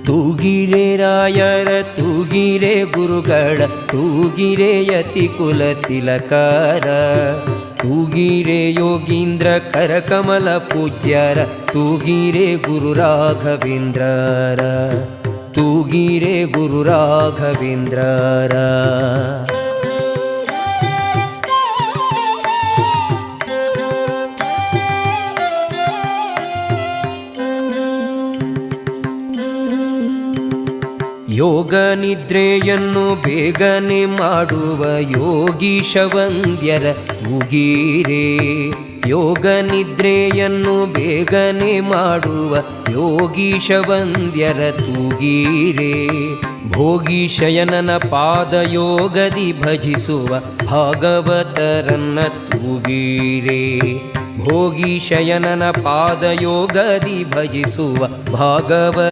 ತೂಗಿರೆ ರಾಯರ ತೂಗಿರೆ ಗುರುಗಳ ತೂಗಿರೆ ಯತಿಕುಲ ತಿಲಕಾರ ತೂಗಿರೆ ಯೋಗೀಂದ್ರ ಕರಕಮಲ ಪೂಜ್ಯರ ತೂಗಿರೆ ಗುರು ರಾಘವೇಂದ್ರರ ತೂಗಿರೆ ಗುರು ರಾಘವೇಂದ್ರರ. ಯೋಗ ನಿದ್ರೆಯನ್ನು ಬೇಗನೆ ಮಾಡುವ ಯೋಗೀಶ ವಂದ್ಯರ ತೂಗಿರೆ ಯೋಗ ನಿದ್ರೆಯನ್ನು ಬೇಗನೆ ಮಾಡುವ ಯೋಗೀಶ ವಂದ್ಯರ ತೂಗಿರೆ ಭೋಗೀಶಯನನ ಪಾದಯೋಗದಿ ಭಜಿಸುವ ಭಾಗವತರನ್ನ ತೂಗಿರೆ ಭೋಗೀಶಯನನ ಪಾದಯೋಗದಿ ಭಜಿಸುವ ಭಾಗವ